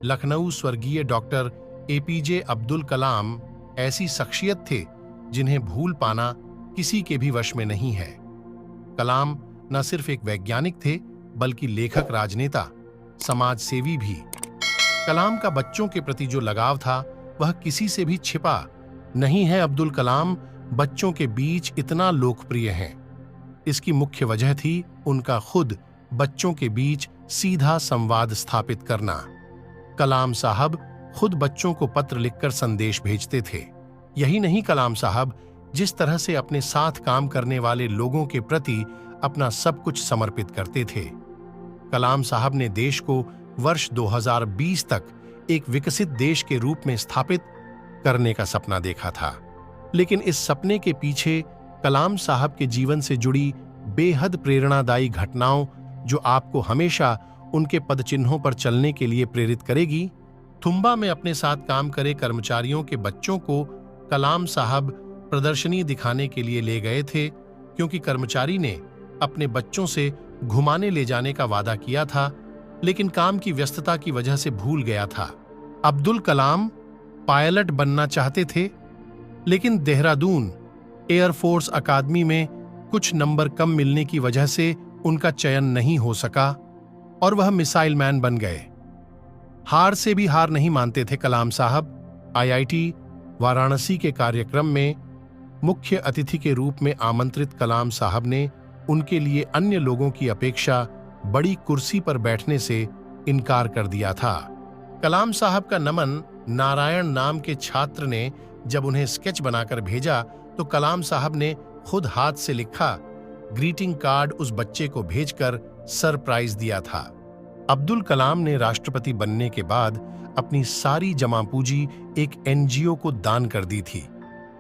लखनऊ स्वर्गीय doctor APJ Abdul Kalam ऐसी शख्सियत थे जिन्हें भूल पाना किसी के भी वश में नहीं है। कलाम न सिर्फ एक वैज्ञानिक थे बल्कि लेखक, राजनेता, समाज सेवी भी। कलाम का बच्चों के प्रति जो लगाव था वह किसी से भी छिपा नहीं है। अब्दुल कलाम बच्चों के बीच इतना लोकप्रिय हैं, इसकी मुख्य वजह थी उनका खुद बच्चों के बीच सीधा संवाद स्थापित करना। कलाम साहब खुद बच्चों को पत्र लिखकर संदेश भेजते थे। यही नहीं, कलाम साहब जिस तरह से अपने साथ काम करने वाले लोगों के प्रति अपना सब कुछ समर्पित करते थे। कलाम साहब ने देश को वर्ष 2020 तक एक विकसित देश के रूप में स्थापित करने का सपना देखा था, लेकिन इस सपने के पीछे कलाम साहब के जीवन से जुड़ी बेहद प्रेरणादायी घटनाओं जो आपको हमेशा उनके पदचिन्हों पर चलने के लिए प्रेरित करेगी। थुम्बा में अपने साथ काम करे कर्मचारियों के बच्चों को कलाम साहब प्रदर्शनी दिखाने के लिए ले गए थे, क्योंकि कर्मचारी ने अपने बच्चों से घुमाने ले जाने का वादा किया था, लेकिन काम की व्यस्तता की वजह से भूल गया था। अब्दुल कलाम पायलट बनना चाहते थे, लेकिन देहरादून एयरफोर्स अकादमी में कुछ नंबर कम मिलने की वजह से उनका चयन नहीं हो सका और वह मिसाइल मैन बन गए। हार से भी हार नहीं मानते थे कलाम साहब। आईआईटी वाराणसी के कार्यक्रम में मुख्य अतिथि के रूप में आमंत्रित कलाम साहब ने उनके लिए अन्य लोगों की अपेक्षा बड़ी कुर्सी पर बैठने से इनकार कर दिया था। कलाम साहब का नमन नारायण नाम के छात्र ने जब उन्हें स्केच बनाकर भेजा तो कलाम साहब ने खुद हाथ से लिखा ग्रीटिंग कार्ड उस बच्चे को भेजकर सरप्राइज दिया था। अब्दुल कलाम ने राष्ट्रपति बनने के बाद अपनी सारी जमा पूंजी एक एनजीओ को दान कर दी थी।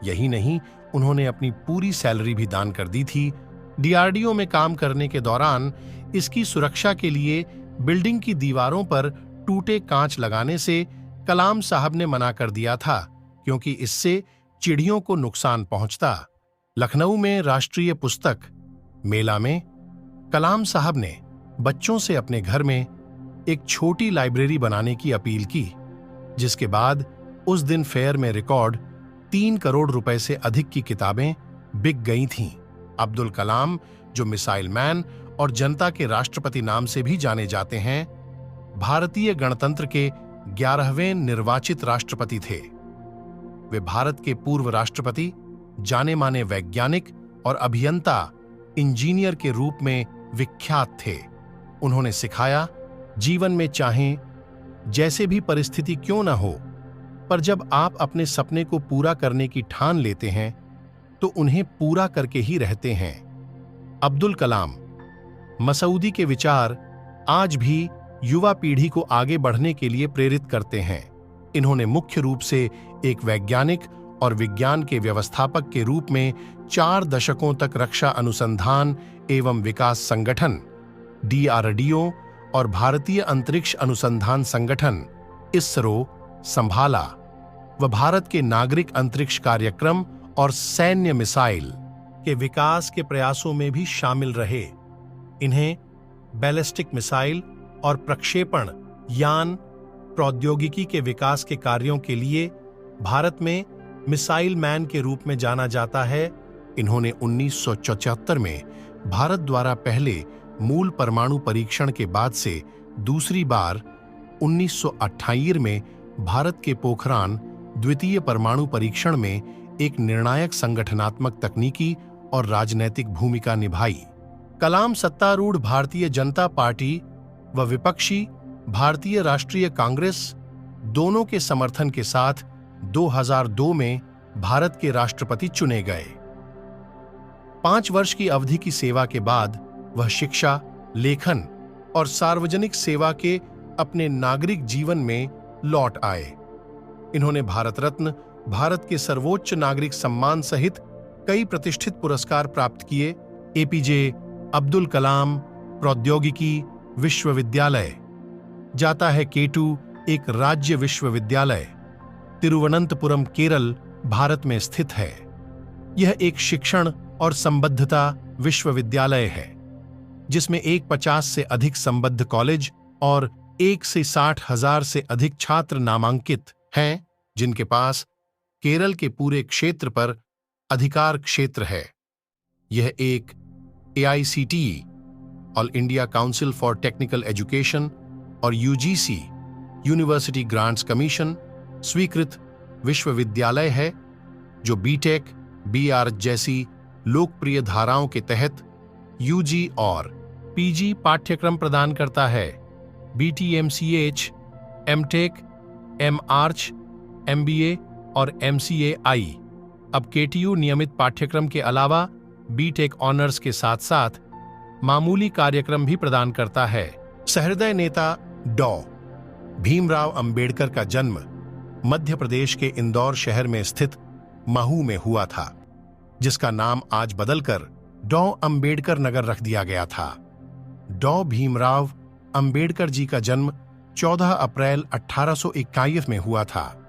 यही नहीं, उन्होंने अपनी पूरी सैलरी भी दान कर दी थी। डीआरडीओ में काम करने के दौरान इसकी सुरक्षा के लिए बिल्डिंग की दीवारों पर टूटे कांच लगाने से कलाम साहब ने मना कर दिया था, क्योंकि इससे चिड़ियों को नुकसान पहुंचता। लखनऊ में राष्ट्रीय पुस्तक मेला में कलाम साहब ने बच्चों से अपने घर में एक छोटी लाइब्रेरी बनाने की अपील की, जिसके बाद उस दिन फेयर में रिकॉर्ड 3 करोड़ रुपए से अधिक की किताबें बिक गई थीं। अब्दुल कलाम, जो मिसाइल मैन और जनता के राष्ट्रपति नाम से भी जाने जाते हैं, भारतीय गणतंत्र के 11वें निर्वाचित राष्ट्रपति थे। वे भारत के पूर्व राष्ट्रपति, जाने माने वैज्ञानिक और अभियंता, इंजीनियर के रूप में विख्यात थे। उन्होंने सिखाया, जीवन में चाहें जैसे भी परिस्थिति क्यों न हो, पर जब आप अपने सपने को पूरा करने की ठान लेते हैं तो उन्हें पूरा करके ही रहते हैं। अब्दुल कलाम मसूदी के विचार आज भी युवा पीढ़ी को आगे बढ़ने के लिए प्रेरित करते हैं। इन्होंने मुख्य रूप से एक वैज्ञानिक और विज्ञान के व्यवस्थापक के रूप में 4 दशकों तक रक्षा अनुसंधान एवं विकास संगठन डीआरडीओ और भारतीय अंतरिक्ष अनुसंधान संगठन इसरो संभाला। वह भारत के नागरिक अंतरिक्ष कार्यक्रम और सैन्य मिसाइल के विकास के प्रयासों में भी शामिल रहे। इन्हें बैलिस्टिक मिसाइल और प्रक्षेपण यान प्रौद्योगिकी के विकास के कार्यों के लिए भारत में मिसाइल मैन के रूप में जाना जाता है। इन्होंने 1974 में भारत द्वारा पहले मूल परमाणु परीक्षण के बाद से दूसरी बार 1978 में भारत के पोखरान द्वितीय परमाणु परीक्षण में एक निर्णायक संगठनात्मक तकनीकी और राजनैतिक भूमिका निभाई। कलाम सत्तारूढ़ भारतीय जनता पार्टी व विपक्षी भारतीय राष्ट्रीय कांग्रेस दोनों के समर्थन के साथ 2002 में भारत के राष्ट्रपति चुने गए। 5 वर्ष की अवधि की सेवा के बाद वह शिक्षा, लेखन और सार्वजनिक सेवा के अपने नागरिक जीवन में लौट आए। इन्होंने भारत रत्न, भारत के सर्वोच्च नागरिक सम्मान सहित कई प्रतिष्ठित पुरस्कार प्राप्त किए। एपीजे अब्दुल कलाम प्रौद्योगिकी विश्वविद्यालय, जाता है केटू, एक राज्य विश्वविद्यालय, तिरुवनंतपुरम, केरल, भारत में स्थित है। यह एक शिक्षण और संबद्धता विश्वविद्यालय है, जिसमें 50 से अधिक संबद्ध कॉलेज और 1 से 60,000 से अधिक छात्र नामांकित हैं, जिनके पास केरल के पूरे क्षेत्र पर अधिकार क्षेत्र है। यह एक AICTE, all India council for technical education, और UGC, यूनिवर्सिटी ग्रांट्स कमीशन स्वीकृत विश्वविद्यालय है, जो BTech, BR जैसी लोकप्रिय धाराओं के तहत UG और PG पाठ्यक्रम प्रदान करता है। BTMCH, MTech, MArch, MBA और MCAI। अब KTU नियमित पाठ्यक्रम के अलावा BTech ऑनर्स के साथ साथ मामूली कार्यक्रम भी प्रदान करता है। सहृदय नेता डॉ. भीमराव अंबेडकर का जन्म मध्य प्रदेश के इंदौर शहर में स्थित महू में हुआ था, जिसका नाम आज बदलकर डॉ. अंबेडकर नगर रख दिया गया था। डॉ. भीमराव अंबेडकर जी का जन्म 14 अप्रैल 1821 में हुआ था।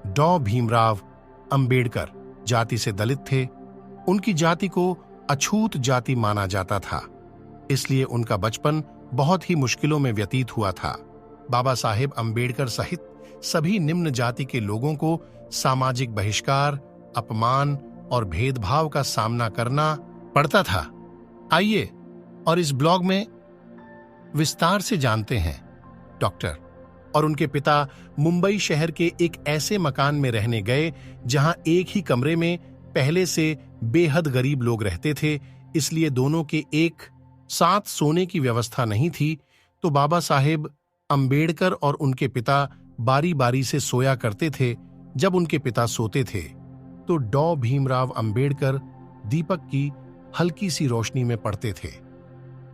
डॉ. भीमराव अंबेडकर जाति से दलित थे। उनकी जाति को अछूत जाति माना जाता था, इसलिए उनका बचपन बहुत ही मुश्किलों में व्यतीत हुआ था। बाबा साहेब अंबेडकर सहित सभी निम्न जाति के लोगों को सामाजिक बहिष्कार, अपमान और भेदभाव का सामना करना पड़ता था। आइए और इस ब्लॉग में विस्तार से जानते हैं डॉक्टर और उनके पिता मुंबई शहर के एक ऐसे मकान में रहने गए जहां एक ही कमरे में पहले से बेहद गरीब लोग रहते थे, इसलिए दोनों के एक साथ सोने की व्यवस्था नहीं थी। तो बाबा साहेब अंबेडकर और उनके पिता बारी बारी से सोया करते थे। जब उनके पिता सोते थे तो डॉ. भीमराव अंबेडकर दीपक की हल्की सी रोशनी में पढ़ते थे।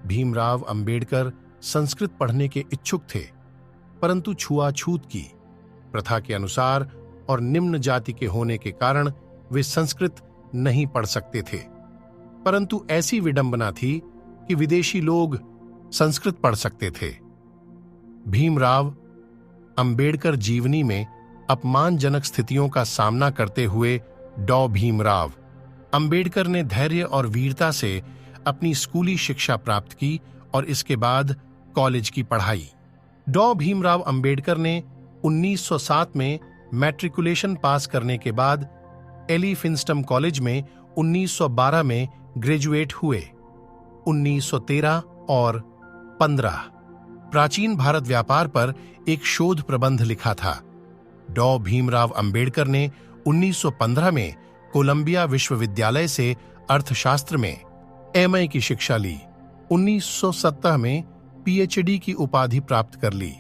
भीमराव अंबेडकर संस्कृत पढ़ने के इच्छुक थे, परंतु छुआछूत की प्रथा के अनुसार और निम्न जाति के होने के कारण वे संस्कृत नहीं पढ़ सकते थे। परंतु ऐसी विडंबना थी कि विदेशी लोग संस्कृत पढ़ सकते थे। भीमराव अंबेडकर जीवनी में अपमानजनक स्थितियों का सामना करते हुए डॉ. भीमराव अंबेडकर ने धैर्य और वीरता से अपनी स्कूली शिक्षा प्राप्त की और इसके बाद कॉलेज की पढ़ाई। डॉ. भीमराव अंबेडकर ने 1907 में मैट्रिकुलेशन पास करने के बाद एली फिंस्टम कॉलेज में 1912 में ग्रेजुएट हुए। 1913 और 15 प्राचीन भारत व्यापार पर एक शोध प्रबंध लिखा था। डॉ. भीमराव अंबेडकर ने 1915 में कोलंबिया विश्वविद्यालय से अर्थशास्त्र में MA की शिक्षा ली। 1917 में PhD की उपाधि प्राप्त कर ली।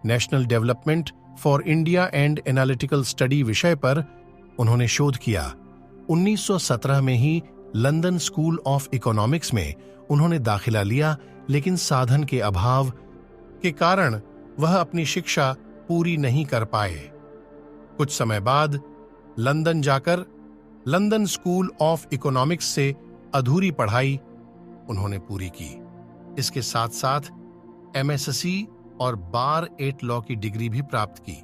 National development for India and analytical study विषय पर उन्होंने शोध किया। 1917 में ही लंदन स्कूल ऑफ इकोनॉमिक्स में उन्होंने दाखिला लिया, लेकिन साधन के अभाव के कारण वह अपनी शिक्षा पूरी नहीं कर पाए। कुछ समय बाद लंदन जाकर लंदन स्कूल ऑफ इकोनॉमिक्स से अधूरी पढ़ाई उन्होंने पूरी की। इसके साथ साथ MSc और बार 8 लॉ की डिग्री भी प्राप्त की।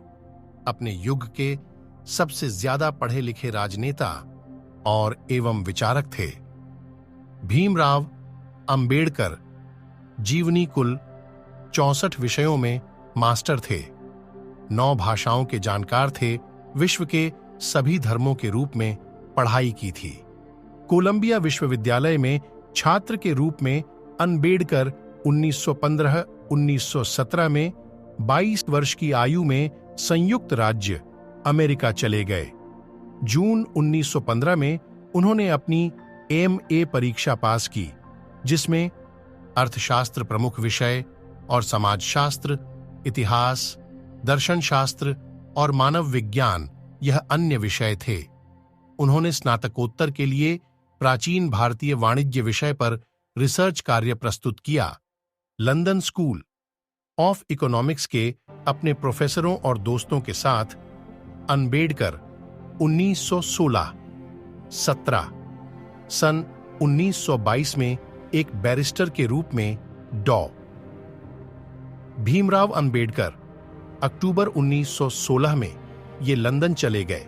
अपने युग के सबसे ज्यादा पढ़े लिखे राजनेता और एवं विचारक थे। भीमराव अंबेडकर जीवनी कुल 64 विषयों में मास्टर थे। 9 भाषाओं के जानकार थे। विश्व के सभी धर्मों के रूप में पढ़ाई की थी। कोलंबिया विश्वविद्यालय में छात्र के रूप में अंबेडकर 1915-1917 में 22 वर्ष की आयु में संयुक्त राज्य अमेरिका चले गए। जून 1915 में उन्होंने अपनी MA परीक्षा पास की, जिसमें अर्थशास्त्र प्रमुख विषय और समाजशास्त्र, इतिहास, दर्शनशास्त्र और मानव विज्ञान यह अन्य विषय थे। उन्होंने स्नातकोत्तर के लिए प्राचीन भारतीय वाणिज्य विषय पर रिसर्च कार्य प्रस्तुत किया। लंदन स्कूल ऑफ इकोनॉमिक्स के अपने प्रोफेसरों और दोस्तों के साथ अंबेडकर 1916-17 सन 1922 में एक बैरिस्टर के रूप में डॉ. भीमराव अंबेडकर अक्टूबर 1916 में ये लंदन चले गए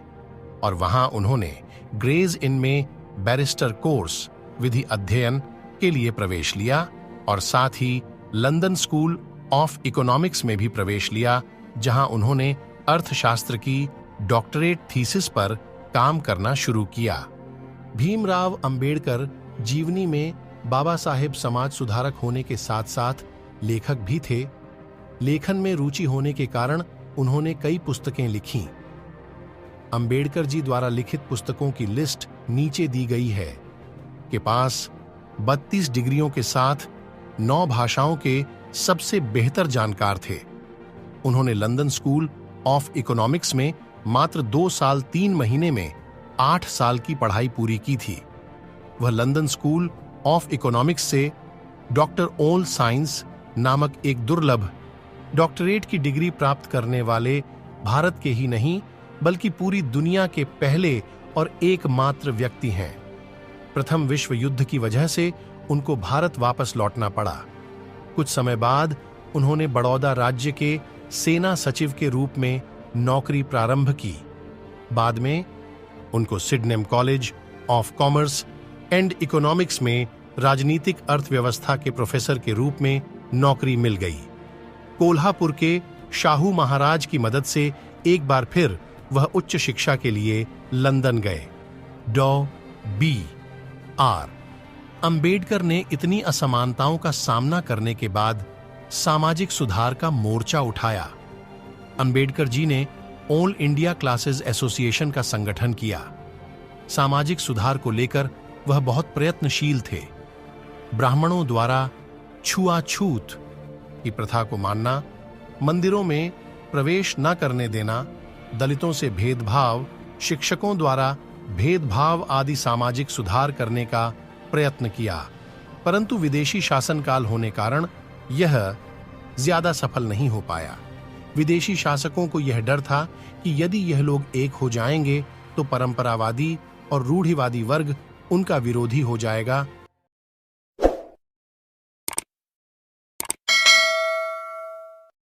और वहां उन्होंने ग्रेज इन में बैरिस्टर कोर्स विधि अध्ययन के लिए प्रवेश लिया और साथ ही लंदन स्कूल ऑफ इकोनॉमिक्स में भी प्रवेश लिया, जहां उन्होंने अर्थशास्त्र की डॉक्टरेट थीसिस पर काम करना शुरू किया। भीमराव अंबेडकर जीवनी में बाबा साहेब समाज सुधारक होने के साथ साथ लेखक भी थे। लेखन में रुचि होने के कारण उन्होंने कई पुस्तकें लिखीं। अंबेडकर जी द्वारा लिखित पुस्तकों की लिस्ट नीचे दी गई है। के पास 32 डिग्रियों के साथ 9 भाषाओं के सबसे बेहतर जानकार थे। उन्होंने लंदन स्कूल ऑफ इकोनॉमिक्स में मात्र 2 साल 3 महीने में 8 साल की पढ़ाई पूरी की थी। वह लंदन स्कूल ऑफ इकोनॉमिक्स से डॉक्टर ऑल साइंस नामक एक दुर्लभ डॉक्टरेट की डिग्री प्राप्त करने वाले भारत के ही नहीं बल्कि पूरी दुनिया के पहले और एकमात्र व्यक्ति हैं। प्रथम विश्व युद्ध की वजह से उनको भारत वापस लौटना पड़ा। कुछ समय बाद उन्होंने बड़ौदा राज्य के सेना सचिव के रूप में नौकरी प्रारंभ की। बाद में उनको Sydenham college of commerce and economics में राजनीतिक अर्थव्यवस्था के प्रोफेसर के रूप में नौकरी मिल गई। कोल्हापुर के शाहू महाराज की मदद से एक बार फिर वह उच्च शिक्षा के लिए लंदन गए। डॉ.बी.आर. अंबेडकर ने इतनी असमानताओं का सामना करने के बाद सामाजिक सुधार का मोर्चा उठाया। अंबेडकर जी ने ऑल इंडिया क्लासेस एसोसिएशन का संगठन किया। सामाजिक सुधार को लेकर वह बहुत प्रयत्नशील थे। ब्राह्मणों द्वारा छुआछूत की प्रथा को मानना, मंदिरों में प्रवेश न करने देना, दलितों से भेदभाव, शिक्षकों द्वारा भेदभाव आदि सामाजिक सुधार करने का प्रयत्न किया, परंतु विदेशी शासनकाल होने कारण यह ज्यादा सफल नहीं हो पाया। विदेशी शासकों को यह डर था कि यदि यह लोग एक हो जाएंगे तो परंपरावादी और रूढ़िवादी वर्ग उनका विरोधी हो जाएगा